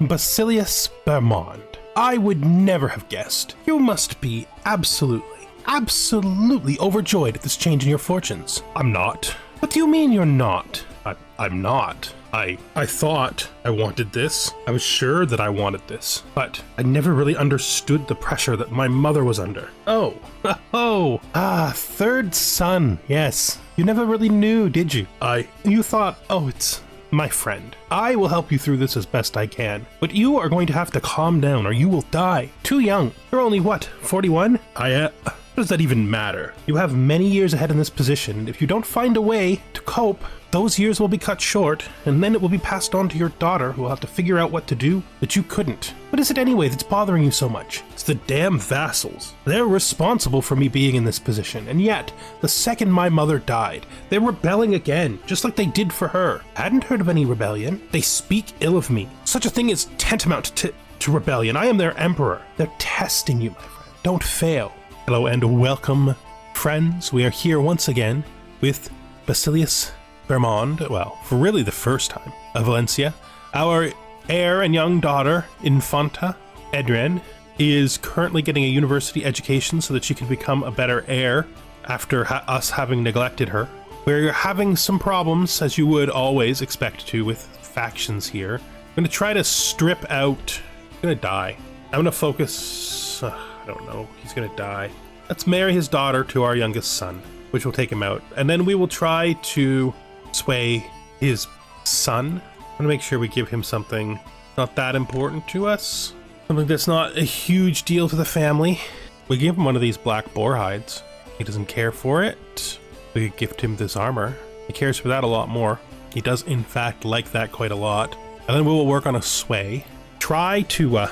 Basilius Bermond. I would never have guessed. You must be absolutely overjoyed at this change in your fortunes. I'm not. What do you mean you're not? I'm not. I thought I wanted this. I was sure that I wanted this, but I never really understood the pressure that my mother was under. Third son. Yes. You never really knew, did you? You thought, oh, it's my friend. I will help you through this as best I can, but you are going to have to calm down or you will die. Too young. You're only what, 41? What does that even matter? You have many years ahead in this position. If you don't find a way to cope, those years will be cut short, and then it will be passed on to your daughter, who will have to figure out what to do that you couldn't. What is it anyway that's bothering you so much? It's the damn vassals. They're responsible for me being in this position, and yet, the second my mother died, they're rebelling again, just like they did for her. I hadn't heard of any rebellion. They speak ill of me. Such a thing is tantamount to rebellion. I am their emperor. They're testing you, my friend. Don't fail. Hello and welcome, friends. We are here once again with Basilius Bermond, well, for really the first time, of Valencia. Our heir and young daughter, Infanta Edren, is currently getting a university education so that she can become a better heir after us having neglected her. We're having some problems, as you would always expect to, with factions here. I'm going to try to strip out... I'm going to die. I'm going to focus... I don't know. He's going to die. Let's marry his daughter to our youngest son, which will take him out. And then we will try to sway his son. I'm going to make sure we give him something not that important to us. Something that's not a huge deal to the family. We give him one of these black boar hides. He doesn't care for it. We could gift him this armor. He cares for that a lot more. He does, in fact, like that quite a lot. And then we will work on a sway. Try to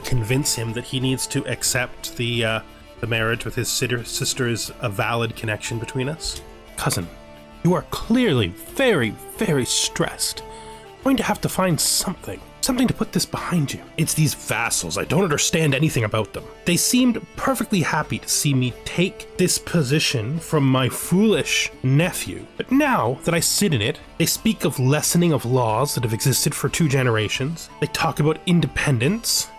convince him that he needs to accept the marriage with his sister is a valid connection between us. Cousin, you are clearly very stressed. I'm going to have to find something to put this behind you. It's these vassals. I don't understand anything about them. They seemed perfectly happy to see me take this position from my foolish nephew. But now that I sit in it, they speak of lessening of laws that have existed for 2 generations. They talk about independence.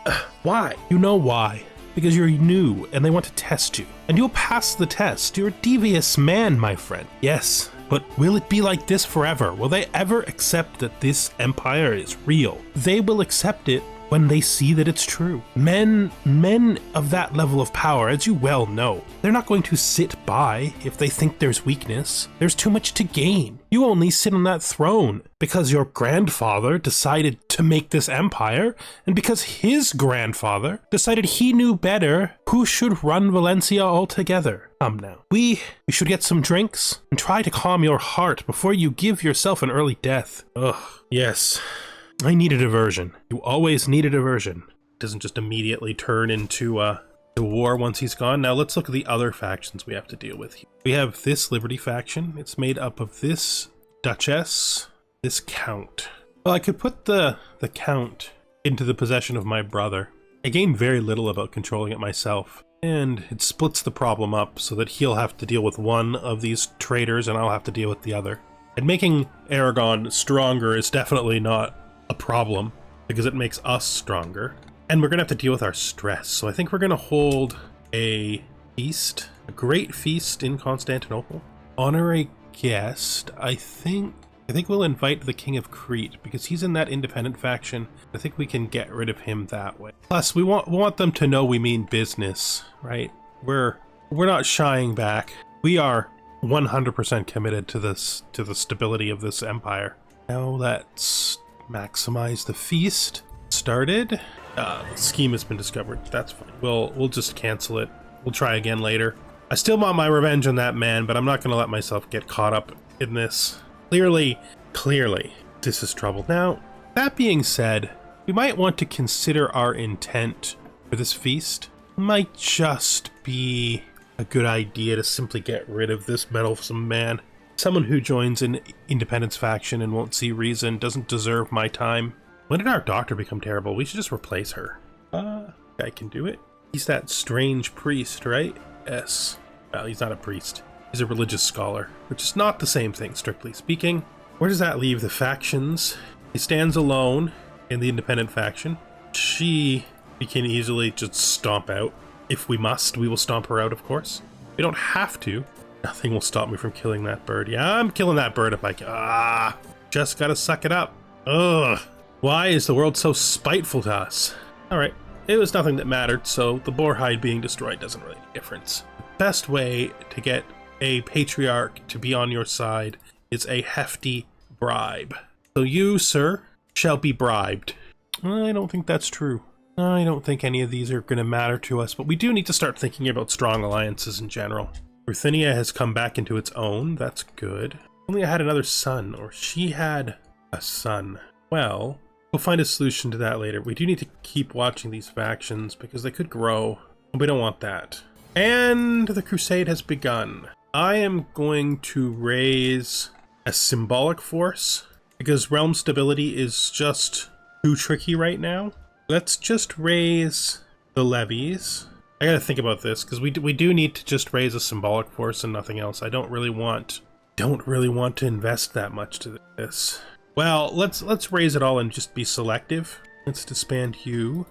Why? You know why. Because you're new and they want to test you. And you'll pass the test. You're a devious man, my friend. Yes. But will it be like this forever? Will they ever accept that this empire is real? They will accept it when they see that it's true. Men of that level of power, as you well know, they're not going to sit by if they think there's weakness. There's too much to gain. You only sit on that throne because your grandfather decided to make this empire, and because his grandfather decided he knew better who should run Valencia altogether. Come now. We should get some drinks and try to calm your heart before you give yourself an early death. Ugh, yes. I need a diversion. You always need a diversion. It doesn't just immediately turn into the war once he's gone. Now let's look at the other factions we have to deal with. We have this Liberty faction. It's made up of this Duchess, this Count. Well, I could put the Count into the possession of my brother. I gain very little about controlling it myself. And it splits the problem up so that he'll have to deal with one of these traitors and I'll have to deal with the other. And making Aragon stronger is definitely not a problem because it makes us stronger. And we're going to have to deal with our stress. So I think we're going to hold a feast, a great feast in Constantinople. Honor a guest. I think we'll invite the King of Crete because he's in that independent faction. I think we can get rid of him that way. Plus, we want them to know we mean business, right? We're not shying back. We are 100% committed to the stability of this empire. Now let's maximize the feast. Started. The scheme has been discovered. That's fine. We'll just cancel it. We'll try again later. I still want my revenge on that man, but I'm not going to let myself get caught up in this. Clearly, this is trouble. Now, that being said, we might want to consider our intent for this feast. It might just be a good idea to simply get rid of this meddlesome man. Someone who joins an independence faction and won't see reason doesn't deserve my time. When did our doctor become terrible? We should just replace her. I can do it. He's that strange priest, right? Yes. Well, he's not a priest. He's a religious scholar, which is not the same thing, strictly speaking. Where does that leave the factions? He stands alone. in the independent faction. We can easily just stomp out. If we must, we will stomp her out, of course. We don't have to. Nothing will stop me from killing that bird. Yeah, I'm killing that bird if I can. Just gotta suck it up. Ugh. Why is the world so spiteful to us? Alright, it was nothing that mattered, so the boar hide being destroyed doesn't really make a difference. The best way to get a patriarch to be on your side is a hefty bribe. So you, sir, shall be bribed. I don't think that's true. I don't think any of these are going to matter to us, but we do need to start thinking about strong alliances in general. Ruthenia has come back into its own. That's good. Only I had another son, or she had a son. Well, we'll find a solution to that later. We do need to keep watching these factions because they could grow. We don't want that. And the crusade has begun. I am going to raise a symbolic force because realm stability is just too tricky right now. Let's just raise the levies. I gotta think about this because we do need to just raise a symbolic force and nothing else. I don't really want to invest that much to this. Well, let's raise it all and just be selective. Let's disband you,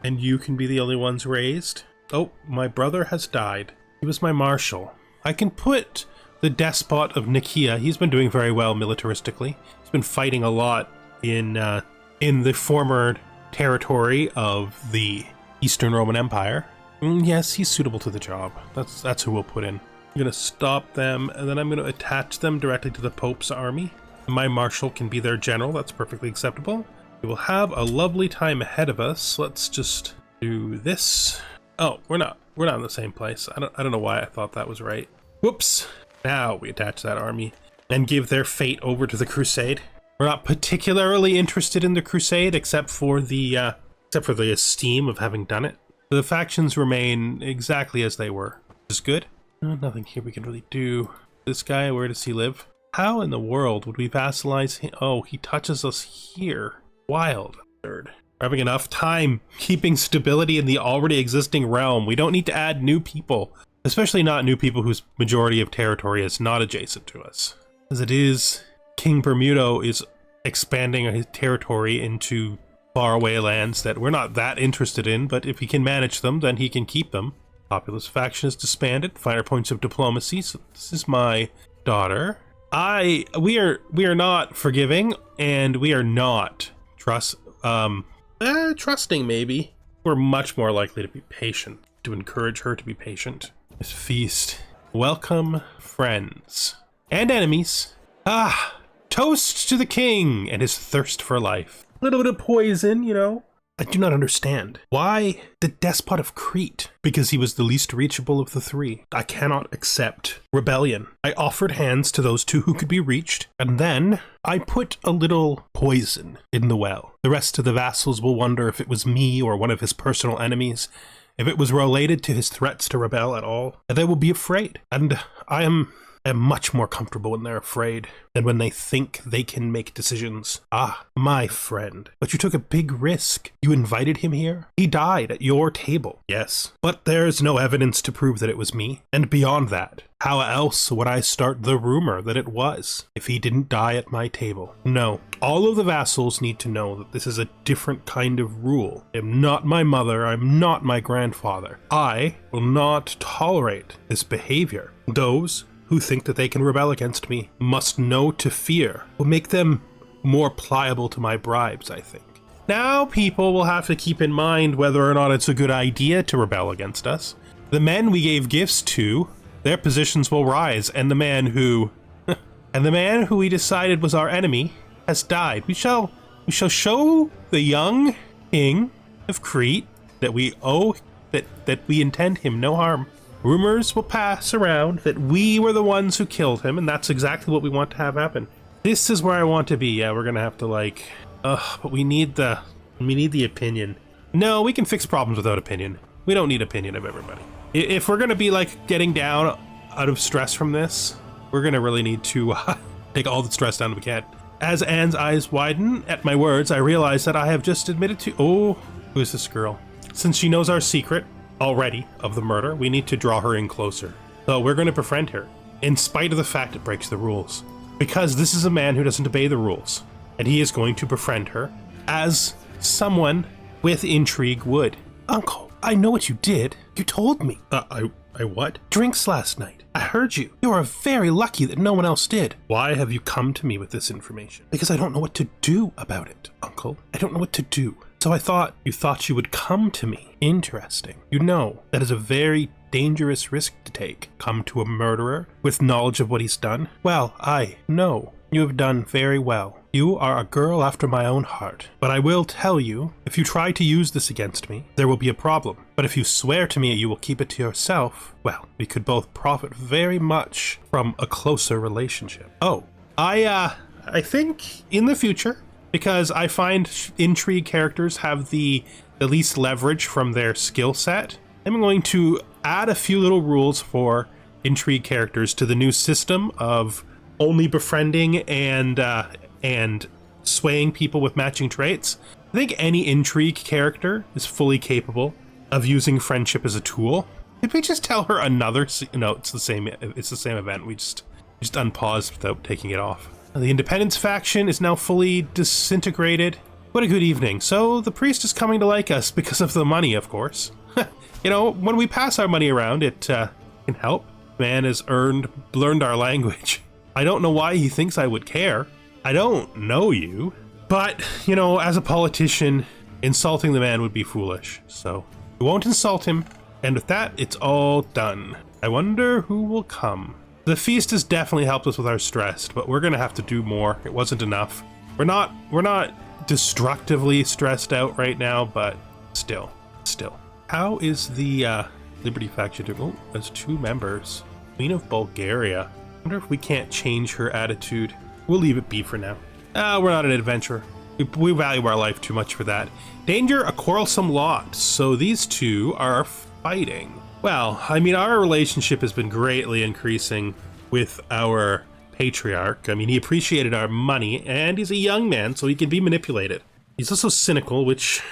and you can be the only ones raised. Oh, my brother has died. He was my marshal. I can put the despot of Nicaea. He's been doing very well militaristically. He's been fighting a lot in the former territory of the Eastern Roman Empire. Yes, he's suitable to the job. That's who we'll put in. I'm gonna stop them, and then I'm gonna attach them directly to the Pope's army. My marshal can be their general. That's perfectly acceptable. We will have a lovely time ahead of us. Let's just do this. Oh, we're not in the same place. I don't know why I thought that was right. Whoops. Now we attach that army and give their fate over to the crusade. We're not particularly interested in the crusade except for the esteem of having done it. The factions remain exactly as they were, which is good. Nothing here we can really do. This guy, where does he live? How in the world would we vassalize him? Oh, he touches us here. Wild. Third. We're having enough time keeping stability in the already existing realm. We don't need to add new people, especially not new people whose majority of territory is not adjacent to us. As it is, King Bermudo is expanding his territory into faraway lands that we're not that interested in, but if he can manage them, then he can keep them. Populous faction is disbanded. Finer points of diplomacy. So this is my daughter. We are not forgiving, and we are not trusting maybe. We're much more likely to be patient, to encourage her to be patient. This feast. Welcome, friends. And enemies. Toast to the king and his thirst for life. A little bit of poison, you know. I do not understand. Why the despot of Crete? Because he was the least reachable of the three. I cannot accept rebellion. I offered hands to those two who could be reached, and then I put a little poison in the well. The rest of the vassals will wonder if it was me or one of his personal enemies, if it was related to his threats to rebel at all, and they will be afraid. And I am much more comfortable when they're afraid than when they think they can make decisions. My friend. But you took a big risk. You invited him here. He died at your table. Yes. But there's no evidence to prove that it was me. And beyond that, how else would I start the rumor that it was if he didn't die at my table? No. All of the vassals need to know that this is a different kind of rule. I'm not my mother. I'm not my grandfather. I will not tolerate this behavior. Those who think that they can rebel against me must know to fear. Will make them more pliable to my bribes, I think. Now people will have to keep in mind whether or not it's a good idea to rebel against us. The men we gave gifts to, their positions will rise, and the man who we decided was our enemy has died. We shall show the young king of Crete that we intend him no harm. Rumors will pass around that we were the ones who killed him, and that's exactly what we want to have happen. This is where I want to be. Yeah, we're gonna have to but we need the opinion. No, we can fix problems without opinion. We don't need opinion of everybody. If we're gonna be getting down out of stress from this, we're gonna really need to take all the stress down we can. As Anne's eyes widen at my words, I realize that I have just admitted to, who is this girl? Since she knows our secret already of the murder, we need to draw her in closer. So we're going to befriend her, in spite of the fact it breaks the rules. Because this is a man who doesn't obey the rules. and he is going to befriend her, as someone with intrigue would. Uncle, I know what you did. You told me. I what? Drinks last night. I heard you. You are very lucky that no one else did. Why have you come to me with this information? Because I don't know what to do about it, Uncle. I don't know what to do. So I thought you would come to me. Interesting. You know, that is a very dangerous risk to take. Come to a murderer with knowledge of what he's done? Well, I know. You have done very well. You are a girl after my own heart. But I will tell you, if you try to use this against me, there will be a problem. But if you swear to me you will keep it to yourself, well, we could both profit very much from a closer relationship. Oh, I think in the future, because I find intrigue characters have the least leverage from their skill set, I'm going to add a few little rules for intrigue characters to the new system of only befriending and swaying people with matching traits. I think any intrigue character is fully capable of using friendship as a tool. Did we just tell her another? No, it's the same event. We just unpaused without taking it off. The Independence faction is now fully disintegrated. What a good evening. So the priest is coming to like us because of the money, of course. You know, when we pass our money around, it can help. Man has learned our language. I don't know why he thinks I would care. I don't know you. But, you know, as a politician, insulting the man would be foolish. So we won't insult him. And with that, it's all done. I wonder who will come. The feast has definitely helped us with our stress, but we're gonna have to do more. It wasn't enough. We're not destructively stressed out right now, but still. How is the Liberty faction doing? Oh, there's 2 members. Queen of Bulgaria. I wonder if we can't change her attitude. We'll leave it be for now. We're not an adventurer. We value our life too much for that. Danger, a quarrelsome lot. So these 2 are fighting. Well, I mean, our relationship has been greatly increasing with our patriarch. I mean, he appreciated our money, and he's a young man, so he can be manipulated. He's also cynical, which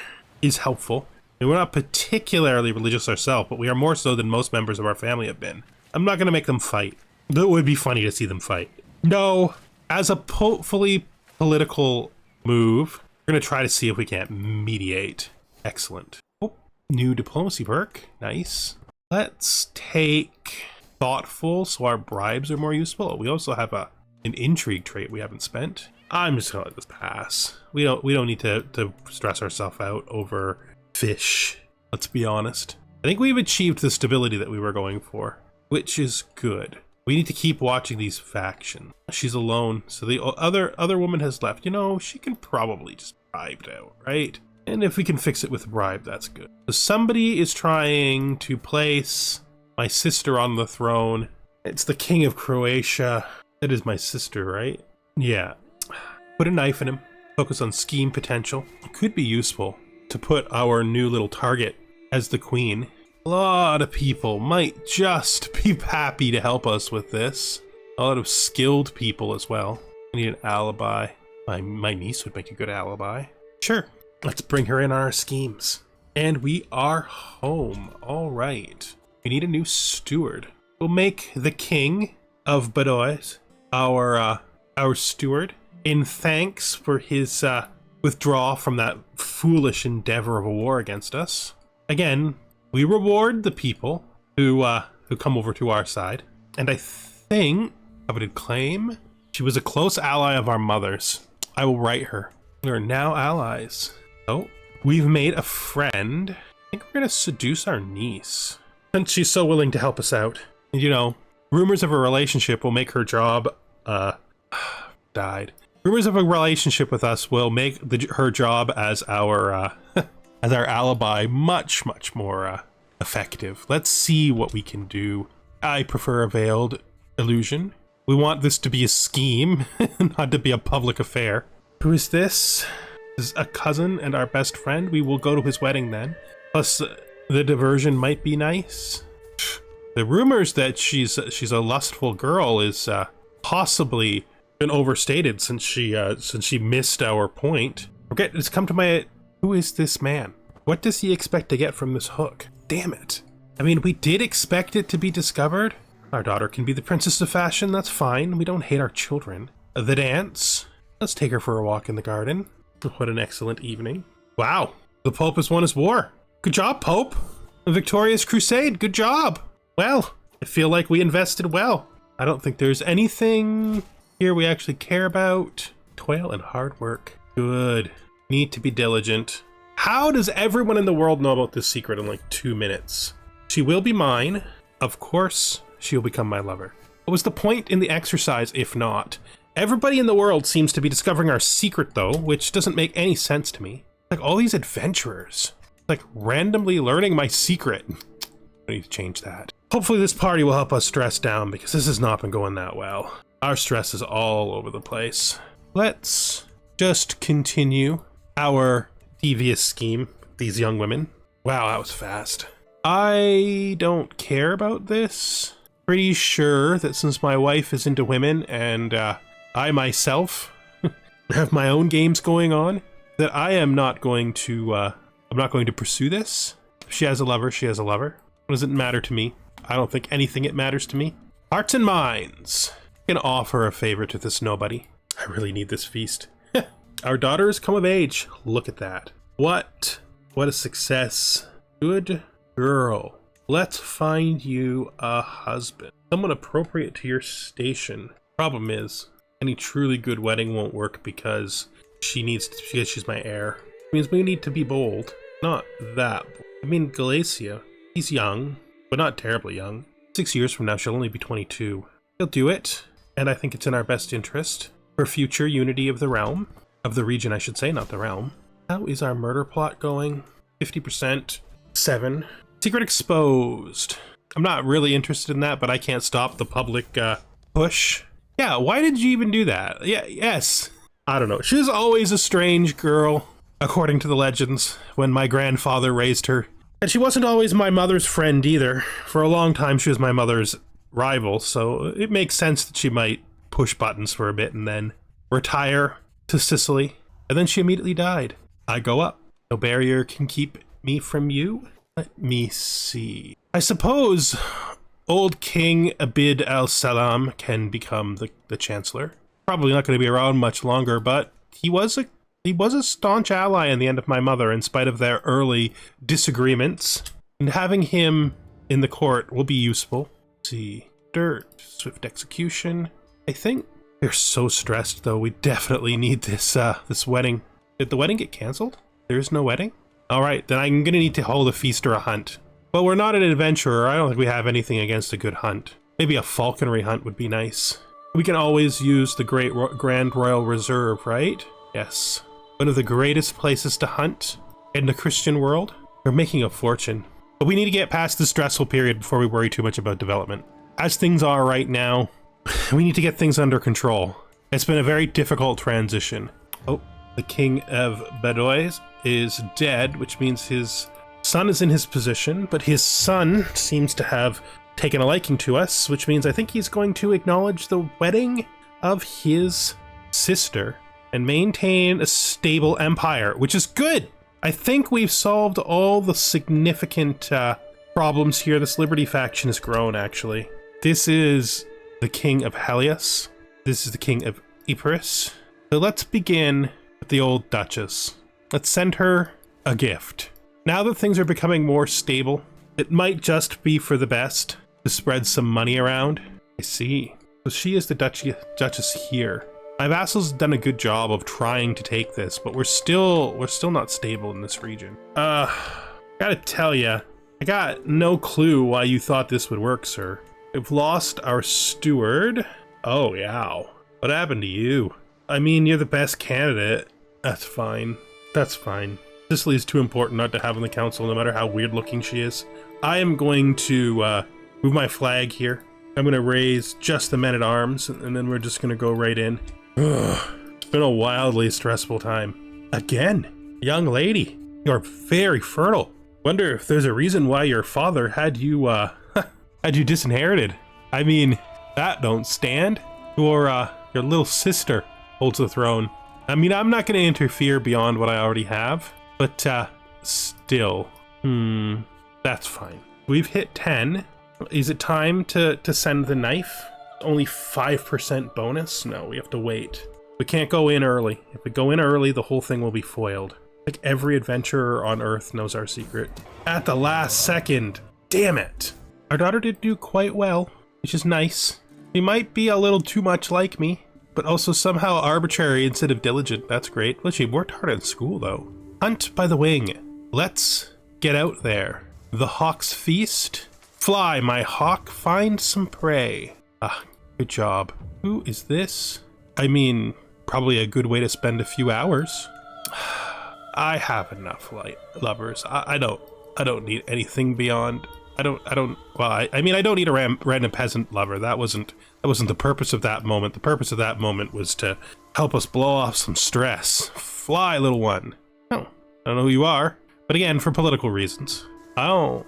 is helpful. I mean, we're not particularly religious ourselves, but we are more so than most members of our family have been. I'm not going to make them fight. It would be funny to see them fight. No, as a fully political move, we're going to try to see if we can't mediate. Excellent. Oh, new diplomacy perk. Nice. Let's take thoughtful, so our bribes are more useful. We also have an intrigue trait we haven't spent. I'm just gonna let this pass. We don't need to stress ourselves out over fish. Let's be honest. I think we've achieved the stability that we were going for, which is good. We need to keep watching these factions. She's alone, so the other woman has left. You know, she can probably just bribed out, right? And if we can fix it with a bribe, that's good. So somebody is trying to place my sister on the throne. It's the King of Croatia. That is my sister, right? Yeah. Put a knife in him. Focus on scheme potential. It could be useful to put our new little target as the queen. A lot of people might just be happy to help us with this. A lot of skilled people as well. I need an alibi. My niece would make a good alibi. Sure. Let's bring her in on our schemes. And we are home. All right. We need a new steward. We'll make the King of Vardos our steward in thanks for his withdrawal from that foolish endeavor of a war against us. Again, we reward the people who come over to our side. And I think coveted claim. She was a close ally of our mother's. I will write her. We are now allies. Oh, we've made a friend. I think we're gonna seduce our niece. And she's so willing to help us out. And you know, rumors of a relationship will make her job, died. Rumors of a relationship with us will make her job as our, as our alibi much more, effective. Let's see what we can do. I prefer a veiled illusion. We want this to be a scheme, not to be a public affair. Who is this? This is a cousin and our best friend. We will go to his wedding then. Plus, the diversion might be nice. The rumors that she's a lustful girl is possibly been overstated since she missed our point. Okay, let's come to my. Who is this man? What does he expect to get from this hook? Damn it! I mean, we did expect it to be discovered. Our daughter can be the princess of fashion. That's fine. We don't hate our children. The dance. Let's take her for a walk in the garden. What an excellent evening. Wow, the Pope has won his war. Good job, Pope. A victorious crusade, good job. Well, I feel like we invested well. I don't think there's anything here we actually care about. Toil and hard work. Good. Need to be diligent. How does everyone in the world know about this secret in like 2 minutes? She will be mine. Of course, she'll become my lover. What was the point in the exercise if not? Everybody in the world seems to be discovering our secret though, which doesn't make any sense to me. Like all these adventurers, like randomly learning my secret. I need to change that. Hopefully this party will help us stress down because this has not been going that well. Our stress is all over the place. Let's just continue our devious scheme, these young women. Wow, that was fast. I don't care about this. Pretty sure that since my wife is into women and I myself have my own games going on, that I am not going to, I'm not going to pursue this. If she has a lover, she has a lover. What does it matter to me? I don't think anything it matters to me. Hearts and minds. I can offer a favor to this nobody. I really need this feast. Our daughter has come of age. Look at that. What a success. Good girl. Let's find you a husband. Someone appropriate to your station. Problem is, any truly good wedding won't work because she's my heir. It means we need to be bold. Not that bold. I mean, Galacia, he's young, but not terribly young. 6 years from now, she'll only be 22. He'll do it, and I think it's in our best interest for future unity of the realm. Of the region, I should say, not the realm. How is our murder plot going? 50%. 7. Secret exposed. I'm not really interested in that, but I can't stop the public push. Yeah, why did you even do that? Yeah, yes. I don't know. She was always a strange girl, according to the legends, when my grandfather raised her. And she wasn't always my mother's friend either. For a long time, she was my mother's rival, so it makes sense that she might push buttons for a bit and then retire to Sicily. And then she immediately died. I go up. No barrier can keep me from you. Let me see. I suppose old King Abid al-Salam can become the Chancellor. Probably not going to be around much longer, but he was a staunch ally in the end of my mother in spite of their early disagreements. And having him in the court will be useful. Let's see. Dirt. Swift execution. I think they're so stressed though. We definitely need this this wedding. Did the wedding get canceled? There is no wedding? Alright, then I'm gonna need to hold a feast or a hunt. But we're not an adventurer. I don't think we have anything against a good hunt. Maybe a falconry hunt would be nice. We can always use the Grand Royal Reserve, right? Yes. One of the greatest places to hunt in the Christian world. We're making a fortune. But we need to get past the stressful period before we worry too much about development. As things are right now, we need to get things under control. It's been a very difficult transition. Oh, the King of Vardos is dead, which means his son is in his position, but his son seems to have taken a liking to us, which means I think he's going to acknowledge the wedding of his sister and maintain a stable empire, which is good. I think we've solved all the significant problems here. This Liberty faction has grown, actually. This is the King of Helios. This is the King of Epirus. So let's begin with the old Duchess. Let's send her a gift. Now that things are becoming more stable, it might just be for the best to spread some money around. I see. So she is the Duchess here. My vassal's done a good job of trying to take this, but we're still not stable in this region. Gotta tell ya, I got no clue why you thought this would work, sir. We've lost our steward. Oh, yeah. What happened to you? I mean, you're the best candidate. That's fine. That's fine. Sicily's too important not to have on the council, no matter how weird looking she is. I am going to move my flag here. I'm going to raise just the men-at-arms, and then we're just going to go right in. Ugh. It's been a wildly stressful time. Again, young lady, you're very fertile. Wonder if there's a reason why your father had you, had you disinherited. I mean, that don't stand. Your little sister holds the throne. I mean, I'm not going to interfere beyond what I already have, but, still, that's fine. We've hit 10. Is it time to send the knife? Only 5% bonus? No, we have to wait. We can't go in early. If we go in early, the whole thing will be foiled. Like every adventurer on Earth knows our secret. At the last second. Damn it. Our daughter did do quite well, which is nice. She might be a little too much like me, but also somehow arbitrary instead of diligent. That's great. Well, she worked hard in school, though. Hunt by the wing. Let's get out there. The hawk's feast. Fly, my hawk, find some prey. Ah, good job. Who is this? I mean, probably a good way to spend a few hours. I have enough lovers. I don't need anything beyond. I don't need a random peasant lover. That wasn't the purpose of that moment. The purpose of that moment was to help us blow off some stress. Fly, little one. Oh, I don't know who you are, but again, for political reasons. Oh,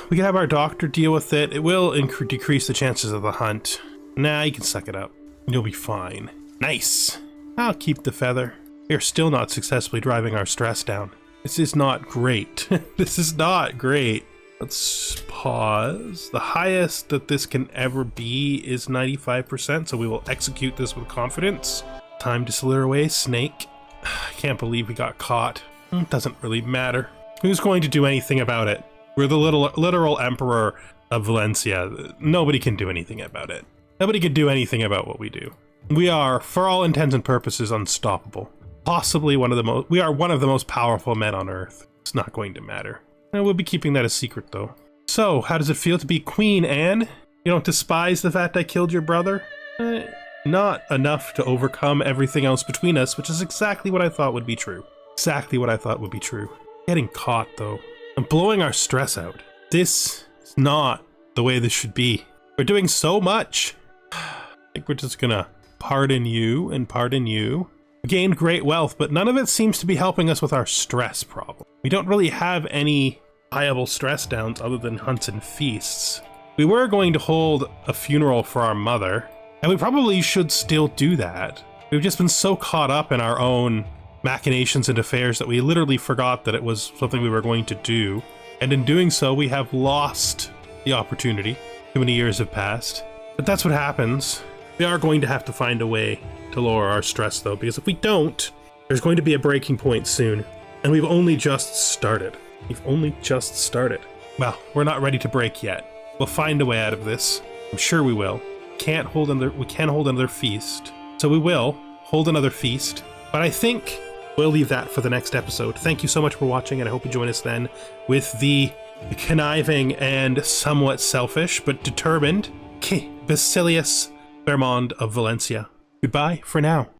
we can have our doctor deal with it. It will decrease the chances of the hunt. Nah, you can suck it up. You'll be fine. Nice. I'll keep the feather. We are still not successfully driving our stress down. This is not great. This is not great. Let's pause. The highest that this can ever be is 95%, so we will execute this with confidence. Time to slither away, snake. I can't believe we got caught. It doesn't really matter. Who's going to do anything about it? We're the literal emperor of Valencia. Nobody can do anything about it. Nobody can do anything about what we do. We are, for all intents and purposes, unstoppable. Possibly we are one of the most powerful men on Earth. It's not going to matter. And we'll be keeping that a secret, though. So, how does it feel to be Queen Anne? You don't despise the fact I killed your brother? Not enough to overcome everything else between us, which is exactly what I thought would be true. Exactly what I thought would be true. Getting caught, though. And blowing our stress out. This is not the way this should be. We're doing so much. I think we're just gonna pardon you and pardon you. We gained great wealth, but none of it seems to be helping us with our stress problem. We don't really have any viable stress downs other than hunts and feasts. We were going to hold a funeral for our mother, and we probably should still do that. We've just been so caught up in our own machinations and affairs that we literally forgot that it was something we were going to do. And in doing so, we have lost the opportunity. Too many years have passed. But that's what happens. We are going to have to find a way to lower our stress, though, because if we don't, there's going to be a breaking point soon. And we've only just started. We've only just started. Well, we're not ready to break yet. We'll find a way out of this. I'm sure we will. We can't hold another feast. So we will hold another feast. But I think we'll leave that for the next episode. Thank you so much for watching, and I hope you join us then with the conniving and somewhat selfish but determined Basilius Bermond of Valencia. Goodbye for now.